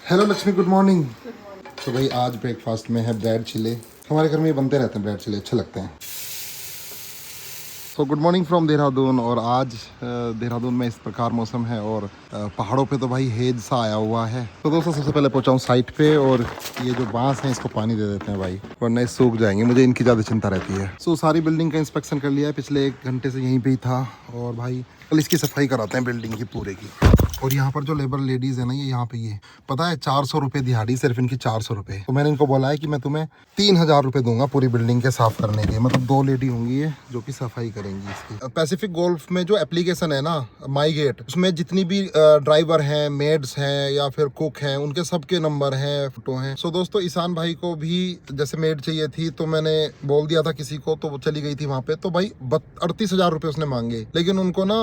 Hello Lakshmi, good morning. तो भाई आज ब्रेकफास्ट में है ब्रेड चिले। हमारे घर में ये बनते रहते हैं, ब्रेड चिले अच्छे लगते हैं। तो गुड मॉर्निंग फ्रॉम देहरादून। और आज देहरादून में इस प्रकार मौसम है और पहाड़ों पे तो भाई हेज सा आया हुआ है। तो दोस्तों सबसे पहले पहुंचा हूँ साइट पे और ये जो बांस हैं इसको पानी दे देते हैं भाई, वरना ये सूख जाएंगे। मुझे इनकी ज़्यादा चिंता रहती है। सो सारी बिल्डिंग का इंस्पेक्शन कर लिया है, पिछले 1 घंटे से यहीं पे ही था। और भाई कल इसकी सफाई कराते हैं बिल्डिंग की पूरे की। और यहाँ पर जो लेबर लेडीज़ है ना, ये यहाँ पे ये पता है 400 रुपये दिहाड़ी, सिर्फ इनकी 400 रुपये। तो मैंने इनको बोला है कि मैं तुम्हें 3000 रुपये दूंगा पूरी बिल्डिंग के साफ करने के। मतलब 2 लेडी होंगी ये जो कि सफाई करेंगी इसकी। पैसिफिक गोल्फ में जो एप्लीकेशन है ना माई गेट, उसमें जितनी भी ड्राइवर हैं, मेड्स हैं या फिर कुक हैं, उनके सबके नंबर हैं, फोटो हैं। सो दोस्तों ईशान भाई को भी जैसे मेड चाहिए थी तो मैंने बोल दिया था किसी को, तो वो चली गई थी वहाँ पे। तो भाई 38,000 रुपये उसने मांगे, लेकिन उनको ना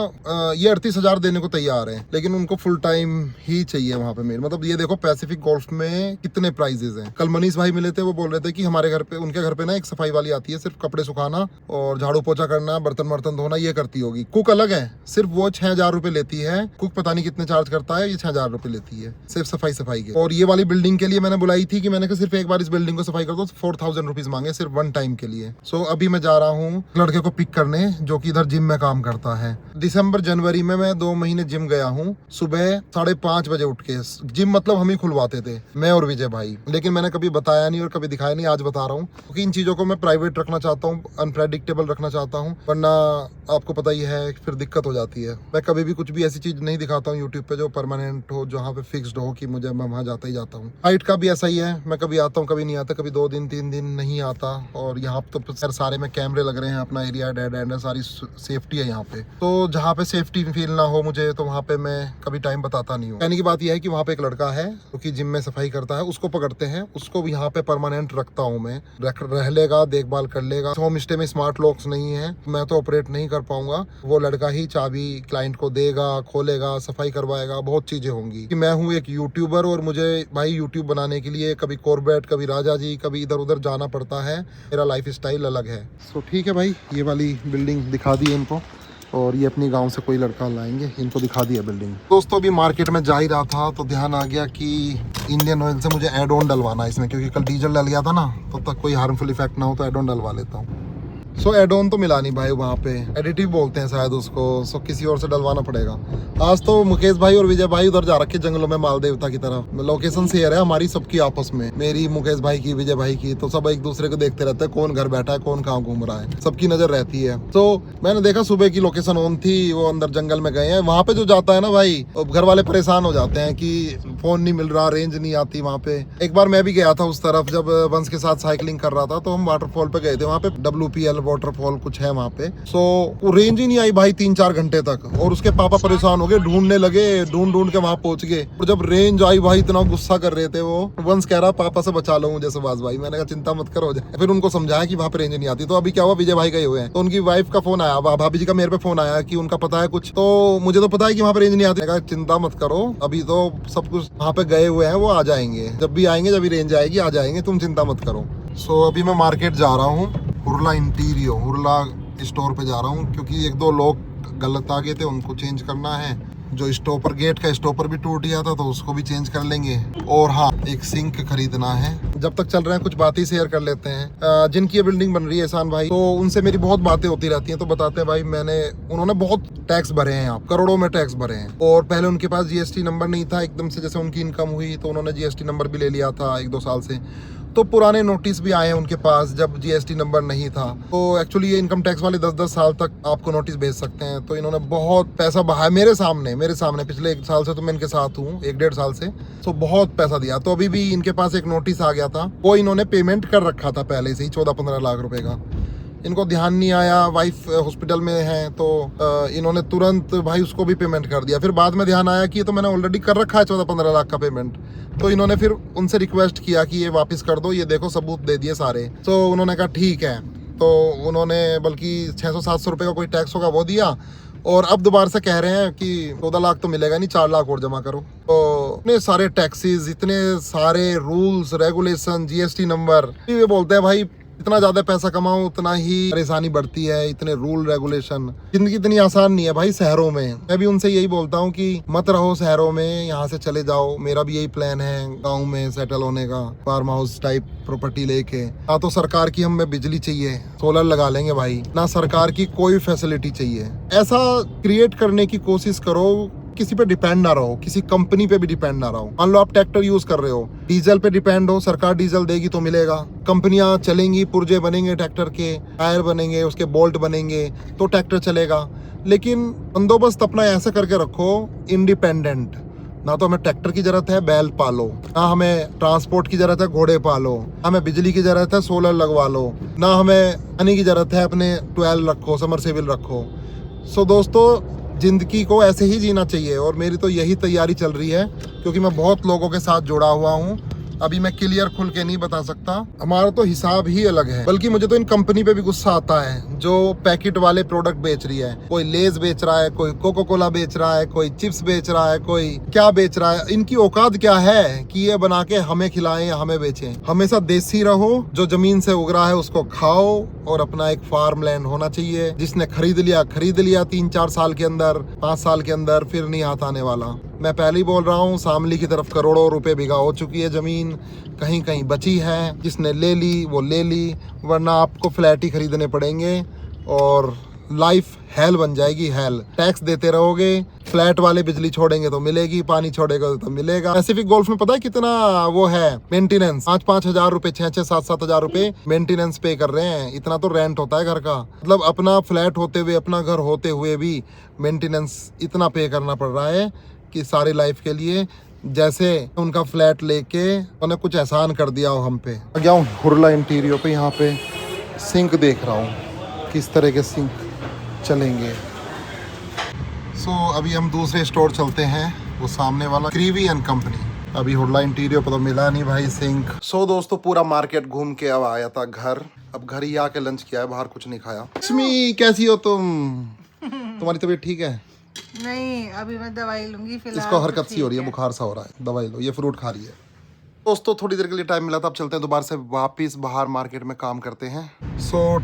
ये 38,000 देने को तैयार है, लेकिन उनको फुल टाइम ही चाहिए वहाँ पे मेड। मतलब ये देखो पैसिफिक गोल्फ में कितने प्राइजेस हैं। कल मनीष भाई मिले थे, वो बोल रहे थे कि हमारे घर पे, उनके घर पे ना एक सफाई वाली आती है, सिर्फ कपड़े सुखाना और झाड़ू पोछा करना, बर्तन वर्तन धोना, ये करती होगी। कुक अलग है, सिर्फ वो 6,000 रुपए लेती है। कुक पता नहीं कितने चार्ज करता है, ये 6,000 रुपए लेती है सिर्फ सफाई के। और ये वाली बिल्डिंग के लिए मैंने बुलाई थी कि मैंने कहा सिर्फ एक बार इस बिल्डिंग को सफाई कर दो, 4,000 रुपीज मांगे सिर्फ 1 टाइम के लिए। सो अभी मैं जा रहा हूँ लड़के को पिक करने, जो कि इधर जिम में काम करता है। दिसंबर जनवरी में मैं 2 महीने जिम गया हूँ, सुबह 5:30 बजे उठ के। जिम मतलब हम ही खुलवाते थे, मैं और विजय भाई। लेकिन मैंने कभी बताया नहीं और कभी दिखाया नहीं, आज बता रहा हूँ क्योंकि इन चीजों को मैं प्राइवेट रखना चाहता हूँ, अनप्रेडिक्टेबल रखना चाहता हूँ, वरना आपको पता ही है फिर दिक्कत हो जाती है। मैं कभी भी कुछ भी ऐसी चीज नहीं दिखाता हूँ यूट्यूब पे जो परमानेंट हो, जहाँ पे फिक्स्ड हो कि मुझे, मैं वहाँ जाता ही जाता हूँ। हाइट का भी ऐसा ही है, मैं कभी आता हूँ कभी नहीं आता, कभी 2 दिन 3 दिन नहीं आता। और यहाँ तो सारे में कैमरे लग रहे हैं, अपना एरिया डेड एंड है, सारी सेफ्टी है यहाँ पे। तो जहाँ पे सेफ्टी फील ना हो मुझे, तो वहाँ पे मैं कभी टाइम बताता नहीं हूँ। कहने की बात यह है कि वहाँ पे एक लड़का है जो कि जिम में सफाई करता है, उसको पकड़ते हैं, उसको भी यहाँ पे परमानेंट रखता हूँ मैं। रह लेगा, देखभाल कर लेगा। होम स्टे में स्मार्ट लॉक्स नहीं है, मैं तो ऑपरेट नहीं कर पाऊंगा। वो लड़का ही चाबी क्लाइंट को देगा, खोलेगा, सफाई करवाएगा, बहुत चीजें होंगी। मैं हूँ एक यूट्यूबर और मुझे भाई यूट्यूब बनाने के लिए कभी कॉर्बेट, कभी राजा जी, कभी इधर उधर जाना पड़ता है। मेरा लाइफ स्टाइल अलग है। सो ठीक है भाई, ये वाली बिल्डिंग दिखा दी इनको और ये अपनी गांव से कोई लड़का लाएंगे, इनको दिखा दिया बिल्डिंग। दोस्तों अभी मार्केट में जा ही रहा था तो ध्यान आ गया कि इंडियन ऑयल से मुझे एड ऑन डलवाना है इसमें, क्योंकि कल डीजल डल गया था ना, तो तक कोई हार्मफुल इफेक्ट ना हो, तो एड ऑन डलवा लेता हूँ। सो एड ऑन तो मिला नहीं भाई, वहाँ पे एडिटिव बोलते हैं शायद उसको। सो किसी और से डलवाना पड़ेगा। आज तो मुकेश भाई और विजय भाई उधर जा रखे जंगलों में, माल देवता की तरफ। लोकेशन शेयर है हमारी सबकी आपस में, मेरी, मुकेश भाई की, विजय भाई की। तो सब एक दूसरे को देखते रहते हैं, कौन घर बैठा है, कौन कहाँ घूम रहा है, सबकी नजर रहती है। तो मैंने देखा सुबह की लोकेशन ऑन थी, वो अंदर जंगल में गए हैं। वहाँ पे जो जाता है ना भाई, घर वाले परेशान हो जाते हैं कि फोन नहीं मिल रहा, रेंज नहीं आती वहाँ पे। एक बार मैं भी गया था उस तरफ, जब वंश के साथ साइकिलिंग कर रहा था, तो हम वाटरफॉल पे गए थे। वहाँ पे WPL वाटरफॉल कुछ है वहाँ पे। सो वो रेंज ही नहीं आई भाई 3-4 घंटे तक, और उसके पापा परेशान हो गए, ढूंढने लगे, ढूंढ के वहाँ पहुंच गए। और जब रेंज आई भाई इतना गुस्सा कर रहे थे वो। वंश कह रहा पापा से बचा लो मुझे सुभाष भाई। मैंने कहा चिंता मत करो, हो जाए। फिर उनको समझाया कि वहाँ पे रेंज नहीं आती। तो अभी क्या हुआ, विजय भाई गए हुए हैं, तो उनकी वाइफ का फोन आया, भाभी जी का मेरे पे फोन आया कि उनका पता है कुछ। तो मुझे तो पता है कि वहाँ पे रेंज नहीं आती। चिंता मत करो, अभी तो सब कुछ वहाँ पे गए हुए हैं, वो आ जाएंगे। जब भी आएंगे, जब भी रेंज आएगी आ जाएंगे, तुम चिंता मत करो। सो अभी मैं मार्केट जा रहा हूँ, हुरला इंटीरियो, हुरला स्टोर पे जा रहा हूँ, क्योंकि 1-2 लोग गलत आ गए थे, उनको चेंज करना है। जो स्टॉपर, गेट का स्टॉपर भी टूट गया था, तो उसको भी चेंज कर लेंगे। और हाँ, एक सिंक खरीदना है। जब तक चल रहे हैं कुछ बातें शेयर कर लेते हैं। जिनकी ये बिल्डिंग बन रही है ईशान भाई, तो उनसे मेरी बहुत बातें होती रहती हैं। तो बताते हैं भाई, उन्होंने बहुत टैक्स भरे हैं, यहाँ करोड़ों में टैक्स भरे हैं। और पहले उनके पास GST नंबर नहीं था। एकदम से जैसे उनकी इनकम हुई तो उन्होंने GST नंबर भी ले लिया था 1-2 साल से। तो पुराने नोटिस भी आए हैं उनके पास जब GST नंबर नहीं था। तो एक्चुअली ये इनकम टैक्स वाले 10-10 साल तक आपको नोटिस भेज सकते हैं। तो इन्होंने बहुत पैसा बहाया मेरे सामने पिछले 1 साल से तो मैं इनके साथ हूँ, 1-1.5 साल से। तो बहुत पैसा दिया। तो अभी भी इनके पास एक नोटिस आ गया था, वो इन्होंने पेमेंट कर रखा था पहले से ही, 14-15 लाख रुपए का। इनको ध्यान नहीं आया, वाइफ हॉस्पिटल में है, तो इन्होंने तुरंत भाई उसको भी पेमेंट कर दिया। फिर बाद में ध्यान आया कि ये तो मैंने ऑलरेडी कर रखा है 14-15 लाख का पेमेंट। तो इन्होंने फिर उनसे रिक्वेस्ट किया कि ये वापस कर दो, ये देखो सबूत दे दिए सारे। तो उन्होंने कहा ठीक है। तो उन्होंने बल्कि 600-700 रुपये का कोई टैक्स होगा वो दिया, और अब दोबारा से कह रहे हैं कि 14 लाख तो मिलेगा नहीं, 4 लाख और जमा करो। तो इतने सारे टैक्सेस, इतने सारे रूल्स रेगुलेशन, GST नंबर, ये बोलते हैं भाई इतना ज्यादा पैसा कमाओ उतना ही परेशानी बढ़ती है, इतने रूल रेगुलेशन। जिंदगी इतनी आसान नहीं है भाई शहरों में। मैं भी उनसे यही बोलता हूँ कि मत रहो शहरों में, यहाँ से चले जाओ। मेरा भी यही प्लान है गाँव में सेटल होने का, फार्म हाउस टाइप प्रॉपर्टी लेके। ना तो सरकार की हमें बिजली चाहिए, सोलर लगा लेंगे भाई, ना सरकार की कोई फैसिलिटी चाहिए। ऐसा क्रिएट करने की कोशिश करो, किसी पे डिपेंड ना रहो, किसी कंपनी पे भी डिपेंड ना रहो। मान लो आप ट्रैक्टर यूज कर रहे हो, डीजल पे डिपेंड हो, सरकार डीजल देगी तो मिलेगा। कंपनियां चलेंगी, पुर्जे बनेंगे ट्रैक्टर के, टायर बनेंगे, उसके बोल्ट बनेंगे तो ट्रैक्टर चलेगा। लेकिन बंदोबस्त अपना ऐसा करके रखो इंडिपेंडेंट। ना तो हमें ट्रैक्टर की जरूरत है, बैल पालो। ना हमें ट्रांसपोर्ट की जरूरत है, घोड़े पालो। ना हमें बिजली की जरूरत है, सोलर लगवा लो। ना हमें पानी की जरूरत है, अपने ट्वेल रखो, समरसेबिल रखो। सो दोस्तों, जिंदगी को ऐसे ही जीना चाहिए और मेरी तो यही तैयारी चल रही है, क्योंकि मैं बहुत लोगों के साथ जुड़ा हुआ हूँ। अभी मैं क्लियर खुल के नहीं बता सकता, हमारा तो हिसाब ही अलग है। बल्कि मुझे तो इन कंपनी पे भी गुस्सा आता है जो पैकेट वाले प्रोडक्ट बेच रही है। कोई लेज बेच रहा है, कोई कोको कोला बेच रहा है, कोई चिप्स बेच रहा है, कोई क्या बेच रहा है। इनकी औकात क्या है कि ये बना के हमें खिलाएं या हमें बेचें। हमेशा देसी रहो, जो जमीन से उग रहा है उसको खाओ, और अपना एक फार्म लैंड होना चाहिए। जिसने खरीद लिया 3-4 साल के अंदर, 5 साल के अंदर, फिर नहीं हाथ आने वाला। मैं पहले ही बोल रहा हूँ, शामली की तरफ करोड़ों रुपए बिगा हो चुकी है जमीन, कहीं कहीं बची है। जिसने ले ली वो ले ली, वरना आपको फ्लैट ही खरीदने पड़ेंगे और लाइफ हेल बन जाएगी। हेल, टैक्स देते रहोगे। फ्लैट वाले बिजली छोड़ेंगे तो मिलेगी, पानी छोड़ेगा तो मिलेगा। पैसिफिक गोल्फ में पता है कितना वो है मेंटेनेंस? 5-5 हजार रुपए, 6-6, 7-7 हजार रुपए मेंटेनेंस पे कर रहे हैं। इतना तो रेंट होता है घर का। मतलब अपना फ्लैट होते हुए, अपना घर होते हुए भी मेंटेनेंस इतना पे करना पड़ रहा है कि सारी लाइफ के लिए, जैसे उनका फ्लैट लेके उन्होंने कुछ एहसान कर दिया हो हम पे। गया हूँ हुरला इंटीरियर पे, यहाँ पे सिंक देख रहा हूँ किस तरह के सिंक चलेंगे। अभी हम दूसरे स्टोर चलते हैं, वो सामने वाला क्रीवी एंड कंपनी। अभी हुरला इंटीरियर पर तो मिला नहीं भाई सिंक। दोस्तों, पूरा मार्केट घूम के अब आया था घर। अब घर ही आके लंच किया है, बाहर कुछ नहीं खाया। लक्ष्मी, कैसी हो तुम? तुम्हारी तबीयत ठीक है? नहीं, अभी मैं दवाई लूंगी फिलहाल। इसको हरकत सी हो रही है, बुखार सा हो रहा है। दवाई लो, ये फ्रूट खा रही है। दोस्तों, थोड़ी देर के लिए टाइम मिला था, अब चलते हैं दोबारा से वापस बाहर मार्केट में काम करते हैं।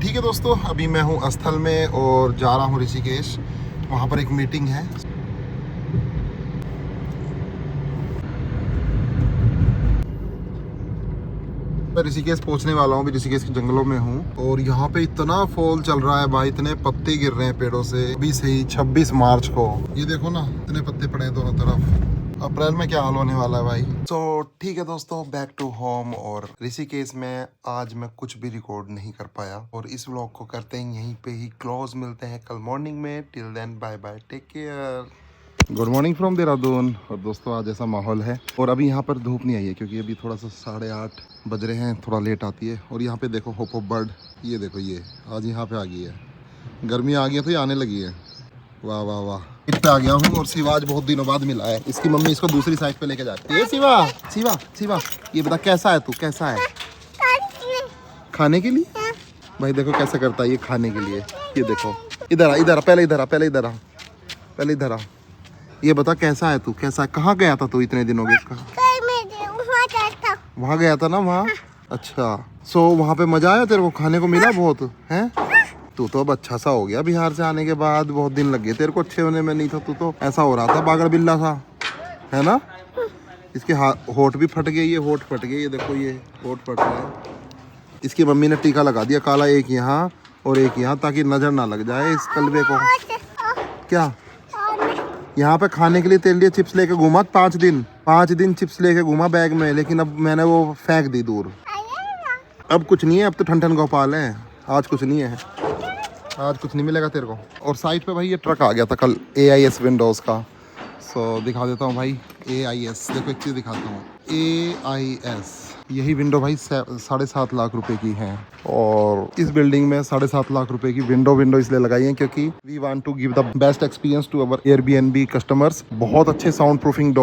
ठीक है दोस्तों, अभी मैं हूँ स्थल में और जा रहा हूँ ऋषिकेश। वहाँ पर एक मीटिंग है। मैं ऋषिकेश पहुंचने वाला हूँ, ऋषिकेश के जंगलों में हूँ और यहाँ पे इतना फॉल चल रहा है भाई, इतने पत्ते गिर रहे हैं पेड़ों से। अभी से ही 26 मार्च को, ये देखो ना, इतने पत्ते पड़े हैं दोनों तरफ। अप्रैल में क्या हाल होने वाला है भाई। ठीक है दोस्तों, बैक टू होम। और ऋषिकेश में आज मैं कुछ भी रिकॉर्ड नहीं कर पाया और इस व्लॉग को करते हैं यहीं पे ही क्लोज। मिलते हैं कल मॉर्निंग में। Till then bye bye, take care. Good morning from Dehradun. और दोस्तों, आज ऐसा माहौल है और अभी यहाँ पर धूप नहीं आई है, क्योंकि अभी थोड़ा सा 8:30 बज रहे हैं, थोड़ा लेट आती है। और यहाँ पे देखो होप ऑफ बर्ड, ये देखो, ये आज यहाँ पे आ गई है। गर्मी आ गई है तो ये आने लगी है। वाह वाह वाह। इतना आ गया हूँ और शिवा आज बहुत दिनों बाद मिला है। इसकी मम्मी इसको दूसरी साइड पे लेके जाती है। शिवा शिवा शिवा, ये बता कैसा है तू? कैसा है खाने के लिए? भाई देखो कैसा करता है ये खाने के लिए। ये देखो, इधर आ, इधर आ, पहले इधर आ, पहले इधर आ, पहले इधर आ। ये बता कैसा है तू? कैसा है? कहाँ गया था तू इतने दिनों के? वहाँ गया था ना, वहाँ। अच्छा, वहाँ पे मजा आया तेरे को? खाने को मिला बहुत है? तू तो अब अच्छा सा हो गया बिहार से आने के बाद। बहुत दिन लग गए तेरे को अच्छे होने में। नहीं था तू तो ऐसा हो रहा था, बागड़ बिल्ला सा, है ना? इसके होठ भी फट गए, ये होठ फट गए, ये देखो, ये होठ फट गए। इसकी मम्मी ने टीका लगा दिया काला, एक यहाँ और एक यहाँ, ताकि नजर ना लग जाए इस कलबे को। क्या यहाँ पे खाने के लिए तेरे लिए चिप्स लेके घूमा 5 दिन? 5 दिन चिप्स लेके घूमा बैग में, लेकिन अब मैंने वो फेंक दी दूर। अब कुछ नहीं है, अब तो ठन गोपाल है। आज कुछ नहीं है, आज कुछ नहीं मिलेगा तेरे को। और साइड पे भाई ये ट्रक आ गया था कल, AIS विंडोज़ का। दिखा देता हूँ भाई, AIS। देखो एक चीज़ दिखाता हूँ, AIS। यही विंडो भाई 7.5 लाख रुपए की है। और इस बिल्डिंग में 7.5 लाख रुपए की विंडो इसलिए लगाई है क्योंकि we want to give the best experience to our Airbnb customers. बहुत अच्छे साउंड प्रूफिंग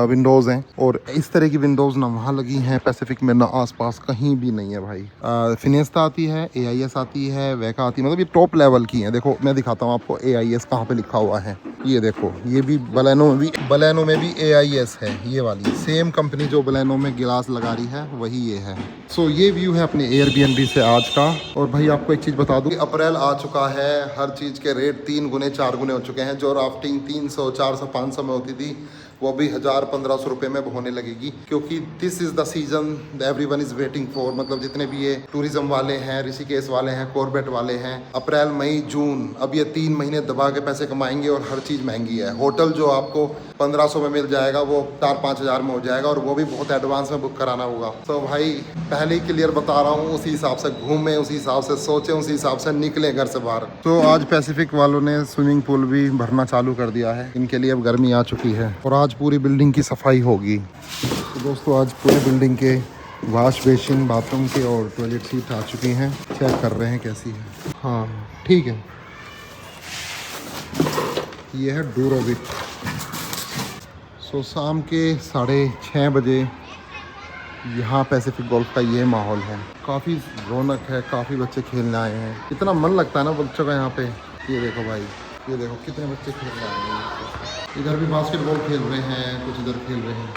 विंडोज हैं और इस तरह की विंडोज ना वहाँ लगी हैं पैसिफिक में, ना आसपास कहीं भी नहीं है भाई। फिनेस्टा आती है, AIS आती है, वैका आती है, मतलब ये टॉप लेवल की है। देखो मैं दिखाता हूँ आपको AIS कहाँ पे लिखा हुआ है। ये देखो, ये भी बलेनो में भी AIS है। ये वाली सेम कंपनी जो बलेनो में गिलास लगा रही है वही ये है। सो ये व्यू है अपने एयरबीएनबी से आज का। और भाई आपको एक चीज़ बता दूँ, अप्रैल आ चुका है, हर चीज़ के रेट 3 गुने 4 गुने हो चुके हैं। जो राफ्टिंग 300 400 500 में होती थी वो भी 1000-1500 रुपये में होने लगेगी, क्योंकि this is the season everyone is waiting for. मतलब जितने भी ये टूरिज्म वाले हैं, ऋषिकेश वाले हैं, कॉर्बेट वाले हैं, अप्रैल मई जून, अब ये 3 महीने दबा के पैसे कमाएंगे और हर चीज़ महंगी है। होटल जो आपको 1500 में मिल जाएगा वो 4-5 हज़ार में हो जाएगा, और वो भी बहुत एडवांस में बुक कराना होगा। तो भाई पहले ही क्लियर बता रहा हूँ, उसी हिसाब से घूमें, उसी हिसाब से सोचें, उसी हिसाब से निकलें घर से बाहर। तो आज पैसिफिक वालों ने स्विमिंग पूल भी भरना चालू कर दिया है, इनके लिए अब गर्मी आ चुकी है और आज पूरी बिल्डिंग की सफाई होगी। तो दोस्तों आज पूरी बिल्डिंग के वॉश बेसिन, बाथरूम के और टॉयलेट सीट आ चुकी हैं। चेक कर रहे हैं कैसी है। हाँ ठीक है। ये है डूरोविट। सो शाम के 6:30 बजे यहाँ पैसिफिक गोल्फ का ये माहौल है। काफ़ी रौनक है, काफ़ी बच्चे खेलने आए हैं। इतना मन लगता है ना बच्चों का यहाँ पे। ये देखो भाई, ये देखो कितने बच्चे खेलने आए हैं। इधर भी बास्केटबॉल खेल रहे हैं, कुछ इधर खेल रहे हैं।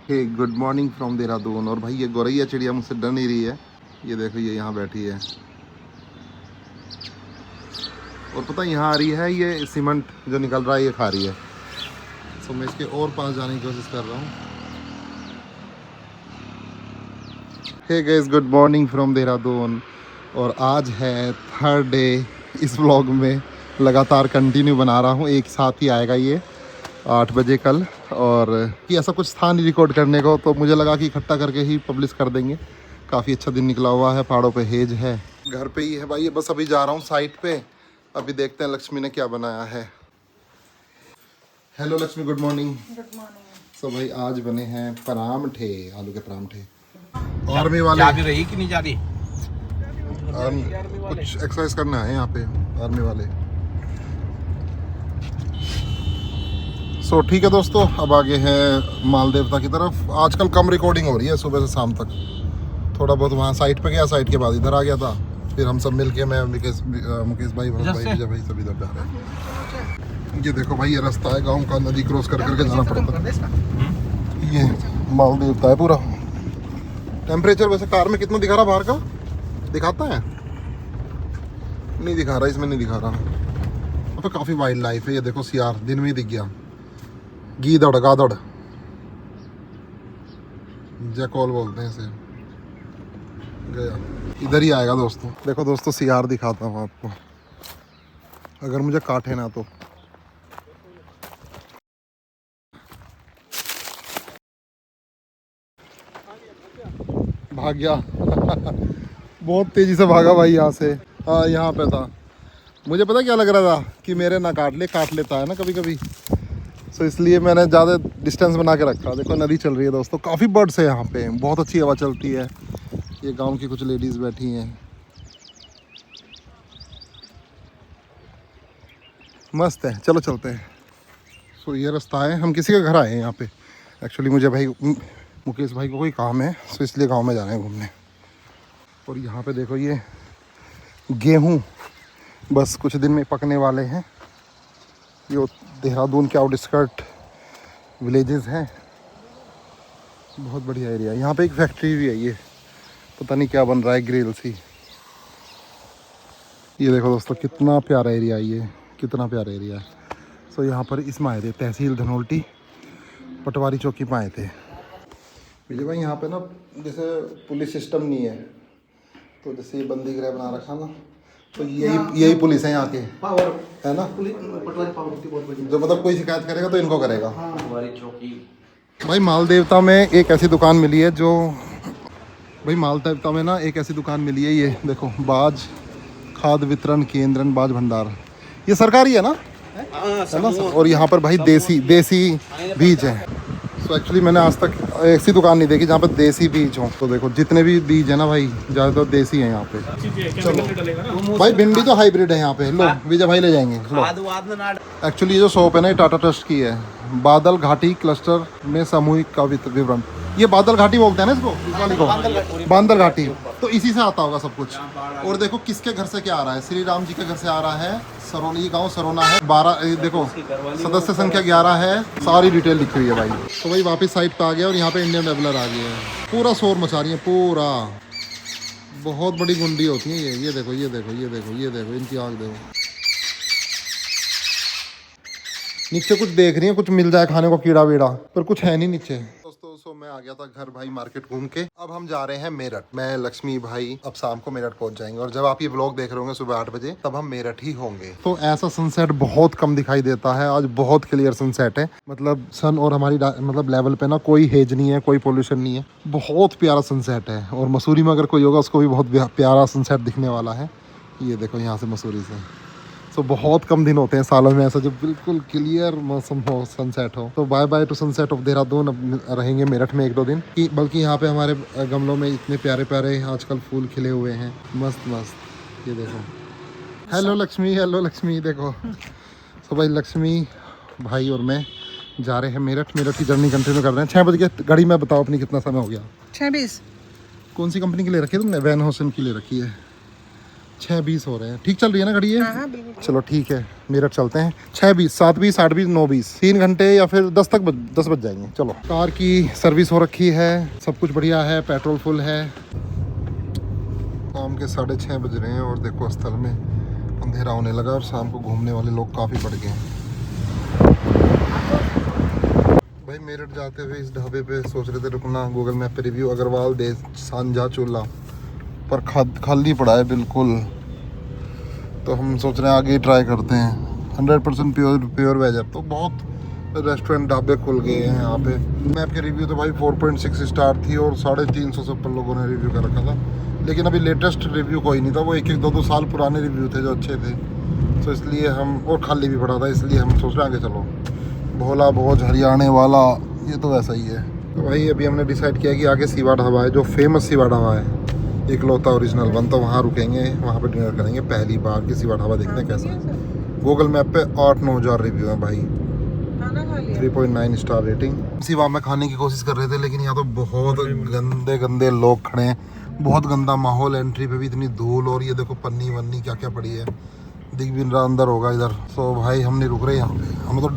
हे गुड मॉर्निंग फ्रॉम देहरादून। और भाई ये गौरैया चिड़िया मुझसे डर नहीं रही है। ये देखो ये यहाँ बैठी है और पता यहाँ आ रही है, ये सीमेंट जो निकल रहा है ये खा रही है। तो मैं इसके और पास जाने की कोशिश कर रहा हूँ। Hey guys, good morning from Dehradun. और आज है 3rd डे इस व्लॉग में। लगातार कंटिन्यू बना रहा हूँ, एक साथ ही आएगा ये 8 बजे कल। और कि ऐसा कुछ था नहीं रिकॉर्ड करने को, तो मुझे लगा कि इकट्ठा करके ही पब्लिश कर देंगे। काफ़ी अच्छा दिन निकला हुआ है, पहाड़ों पे हेज है। घर पे ही है भाई, बस अभी जा रहा हूँ साइट पे। अभी देखते हैं लक्ष्मी ने क्या बनाया है। Hello Lakshmi, good morning. Good morning. So भाई आज बने हैं परांठे, आलू के परांठे। आर्मी वाले जा भी रही कि नहीं जा रही? कुछ एक्सरसाइज करना है यहाँ पे आर्मी वाले। सो ठीक है दोस्तों, अब आगे है माल देवता की तरफ। आजकल कम रिकॉर्डिंग हो रही है, सुबह से शाम तक। थोड़ा बहुत वहाँ साइट पे गया, साइट के बाद इधर आ गया था। फिर हम सब मिलके, मैं मुकेश भाई, भरत भाई, विजय भाई, सब इधर जा रहे हैं। ये देखो भाई, ये रास्ता है गांव का, नदी क्रॉस कर करके जाना पड़ता है। ये माल देवता है पूरा। टेम्परेचर वैसे कार में कितना दिखा रहा, बाहर का दिखाता है? नहीं दिखा रहा, इसमें नहीं दिखा रहा। तो काफ़ी वाइल्ड लाइफ है। ये देखो सियार दिन में ही दिख गया। गीदड़, गादड़, जैकॉल बोलते हैं इसे। गया, इधर ही आएगा दोस्तों। देखो दोस्तों, सियार दिखाता हूँ आपको, अगर मुझे काटे ना तो। भाग गया बहुत तेजी से भागा भाई यहाँ से। हाँ यहाँ पे था। मुझे पता क्या लग रहा था कि मेरे ना काट लेता है ना कभी कभी। सो इसलिए मैंने ज़्यादा डिस्टेंस बना के रखा। देखो नदी चल रही है दोस्तों, काफ़ी बर्ड्स है यहाँ पे, बहुत अच्छी हवा चलती है। ये गांव की कुछ लेडीज़ बैठी हैं, मस्त है। चलो चलते हैं। सो ये रास्ता है, हम किसी के घर आए हैं यहाँ पे। एक्चुअली मुझे भाई मुकेश भाई को कोई काम है, सो इसलिए गांव में जा रहे हैं घूमने। और यहाँ पे देखो ये गेहूँ बस कुछ दिन में पकने वाले हैं। ये देहरादून के आउटस्कर्ट विलेजेस हैं। बहुत बढ़िया एरिया है। यहाँ पे एक फैक्ट्री भी है, ये पता नहीं क्या बन रहा है, ग्रिल सी। ये देखो दोस्तों कितना प्यारा एरिया है, ये कितना प्यारा एरिया है। सो यहाँ पर इसमें आए थे, तहसील धनोल्टी पटवारी चौकी पर आए थे। विजय भाई यहाँ पे ना जैसे पुलिस सिस्टम नहीं है, तो जैसे ये बंदी गृह बना रखा ना, तो यही पुलिस है यहाँ के, है ना। पटवारी पावर जो मतलब कोई शिकायत करेगा तो इनको करेगा। पटवारी चौकी। भाई माल देवता में एक ऐसी दुकान मिली है जो, भाई माल देवता में ना एक ऐसी दुकान मिली है, ये देखो, बाज खाद्य वितरण केंद्र, बाज भंडार। ये सरकारी है ना, है ना। और यहाँ पर भाई देसी बीज है। तो एक्चुअली मैंने आज तक ऐसी दुकान नहीं देखी जहाँ पर देसी बीज हो। तो देखो जितने भी बीज है ना भाई, ज़्यादातर देसी है यहाँ पे। चलो भाई, भिंडी तो हाइब्रिड है यहाँ पे। लो विजय भाई ले जाएंगे। एक्चुअली ये जो शॉप है ना, ये टाटा ट्रस्ट की है। बादल घाटी क्लस्टर में सामूहिक का विवरण। ये बादल घाटी बोलते हैं ना इसको, इस वाली को बादल घाटी। तो इसी से आता होगा सब कुछ। और देखो किसके घर से क्या आ रहा है, श्री राम जी के घर से आ रहा है। सरोनी गांव सरोना है 12, देखो सदस्य संख्या 11 है, सारी डिटेल लिखी हुई है भाई। तो भाई वापस साइड पे आ गया और यहाँ पे इंडियन ट्रैवलर आ गया है। पूरा शोर मचा रही है पूरा, बहुत बड़ी गुंडी होती है ये देखो ये देखो ये देखो ये देखो, इनकी आग देखो। नीचे कुछ देख रही है, कुछ मिल जाए खाने को कीड़ा वीड़ा, पर कुछ है नहीं नीचे। दोस्तों सो मैं आ गया था घर भाई मार्केट घूम के। अब हम जा रहे हैं मेरठ। मैं लक्ष्मी भाई अब शाम को मेरठ पहुंच जाएंगे, और जब आप ये ब्लॉग देख रहे होंगे सुबह 8 बजे, तब हम मेरठ ही होंगे। तो ऐसा सनसेट बहुत कम दिखाई देता है, आज बहुत क्लियर सनसेट है। मतलब सन और हमारी मतलब लेवल पे ना कोई हेज नहीं है, कोई पोल्यूशन नहीं है, बहुत प्यारा सनसेट है। और मसूरी में अगर कोई होगा उसको भी बहुत प्यारा सनसेट दिखने वाला है। ये देखो यहाँ से मसूरी से। तो बहुत कम दिन होते हैं सालों में ऐसा जब बिल्कुल क्लियर मौसम हो, सनसेट हो। तो bye bye to sunset of Dehradun. अब रहेंगे मेरठ में 1-2 दिन, बल्कि यहाँ पे हमारे गमलों में इतने प्यारे प्यारे आजकल फूल खिले हुए हैं, मस्त मस्त। ये देखो, हेलो लक्ष्मी देखो। तो भाई लक्ष्मी भाई और मैं जा रहे हैं मेरठ। मेरठ की जर्नी कंटिन्यू कर रहे हैं। 6 बजे की गाड़ी में बताओ अपनी कितना समय हो गया? 6:20। कौन सी कंपनी की ले रखी है तुमने? वैन हॉसन की ले रखी है। 6:20 हो रहे हैं, ठीक चल रही है ना गाड़ी ये? हाँ, बिल्कुल। चलो ठीक है, मेरठ चलते हैं। 6:20, 7:20, 8:20, 9:20, 3 घंटे या फिर 10 बज जाएंगे। चलो, कार की सर्विस हो रखी है, सब कुछ बढ़िया है, पेट्रोल फुल है। शाम के 6:30 बज रहे हैं और देखो स्थल में अंधेरा होने लगा और शाम को घूमने वाले लोग काफ़ी बढ़ गए हैं। भाई मेरठ जाते हुए इस ढाबे पे सोच रहे थे रुकना, गूगल मैप पे रिव्यू अग्रवाल दे सांझा चूल्हा, पर खाली पड़ा है बिल्कुल। तो हम सोच रहे हैं आगे ट्राई करते हैं। 100% प्योर वेज है। तो बहुत रेस्टोरेंट ढाबे खुल गए हैं यहाँ पे। मैप के रिव्यू तो भाई 4.6 स्टार थी और 350 से ऊपर लोगों ने रिव्यू कर रखा था। लेकिन अभी लेटेस्ट रिव्यू कोई नहीं था, वो 1-1, 2-2 साल पुराने रिव्यू थे जो अच्छे थे। तो इसलिए हम, और खाली भी पड़ा था, इसलिए हम सोच रहे हैं आगे चलो। भोला भोज हरियाणा वाला, ये तो वैसा ही है। तो भाई अभी हमने डिसाइड किया कि आगे सिवा ढाबा है, जो फेमस सिवा ढाबा है, इकलौता ओरिजिनल वन। तो वहाँ रुकेंगे, वहाँ पे डिनर करेंगे। पहली बार किसी सिवा ढाबा देखते हैं कैसा है। गूगल मैप पे 8-9 हज़ार रिव्यू है भाई, 3.9 स्टार रेटिंग। सिवा में खाने की कोशिश कर रहे थे, लेकिन यहाँ तो बहुत गंदे गंदे लोग खड़े हैं, बहुत गंदा माहौल। एंट्री पे भी इतनी धूल, और ये देखो पन्नी वन्नी क्या क्या पड़ी है, दिख भी रहा अंदर होगा इधर। तो भाई हम नहीं रुक रहे यहाँ पे, हमें तो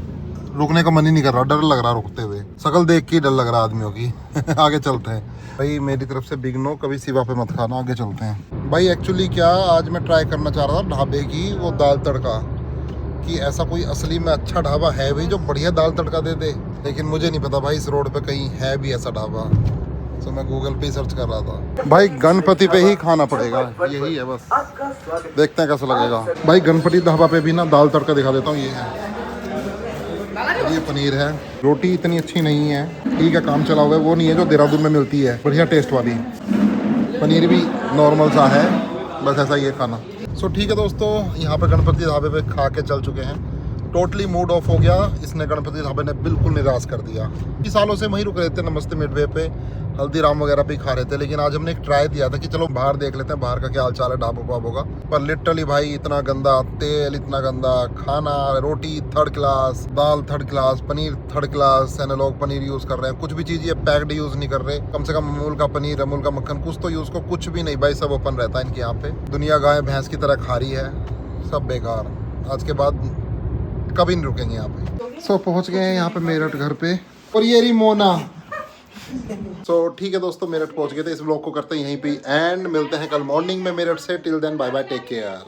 रुकने का मन ही नहीं कर रहा, डर लग रहा रुकते हुए। शकल देख के डर लग रहा आदमियों की। आगे चलते हैं भाई, मेरी तरफ से बिग नो, कभी सिवा पे मत खाना। आगे चलते हैं भाई। एक्चुअली क्या आज मैं ट्राई करना चाह रहा था ढाबे की वो दाल तड़का, कि ऐसा कोई असली में अच्छा ढाबा है भी जो बढ़िया दाल तड़का दे दे। लेकिन मुझे नहीं पता भाई इस रोड पे कहीं है भी ऐसा ढाबा। तो मैं गूगल पे ही सर्च कर रहा था। भाई गणपति पे ही खाना पड़ेगा, यही है बस। देखते हैं कैसा लगेगा। भाई गणपति ढाबा पे भी ना दाल तड़का दिखा देता हूँ, ये है, ये पनीर है। रोटी इतनी अच्छी नहीं है, ठीक है काम चला हुआ है, वो नहीं है जो देहरादून में मिलती है बढ़िया टेस्ट वाली। पनीर भी नॉर्मल सा है, बस ऐसा ही है खाना। सो ठीक है दोस्तों, यहाँ पे गणपति ढाबे पे खा के चल चुके हैं। टोटली मूड ऑफ हो गया, इसने गणपति ढाबे ने बिल्कुल निराश कर दिया। कई सालों से वहीं रुक रहे थे, नमस्ते मिडवे पे, हल्दीराम वगैरह पे खा रहे थे। लेकिन आज हमने एक ट्राई दिया था कि चलो बाहर देख लेते हैं बाहर का क्या हाल चाल है ढाबों वाबों का। पर लिटरली भाई इतना गंदा तेल, इतना गंदा खाना, रोटी थर्ड क्लास, दाल थर्ड क्लास, पनीर थर्ड क्लास, लोग पनीर यूज़ कर रहे हैं। कुछ भी चीज़ ये पैक्ड यूज़ नहीं कर रहे। कम से कम अमूल का पनीर, अमूल का मक्खन कुछ तो यूज़ को, कुछ भी नहीं भाई, सब ओपन रहता है इनके यहाँ पे। दुनिया गाय भैंस की तरह खा रही है, सब बेकार। आज के बाद कभी नहीं रुकेंगे यहाँ पे। सो पहुँच गए हैं यहाँ पे मेरठ घर पे, और ये रही मोना। सो ठीक है दोस्तों, मेरठ पहुँच गए थे। इस ब्लॉग को करते हैं यहीं पे एंड, मिलते हैं कल मॉर्निंग में मेरठ से। Till then bye bye, take care.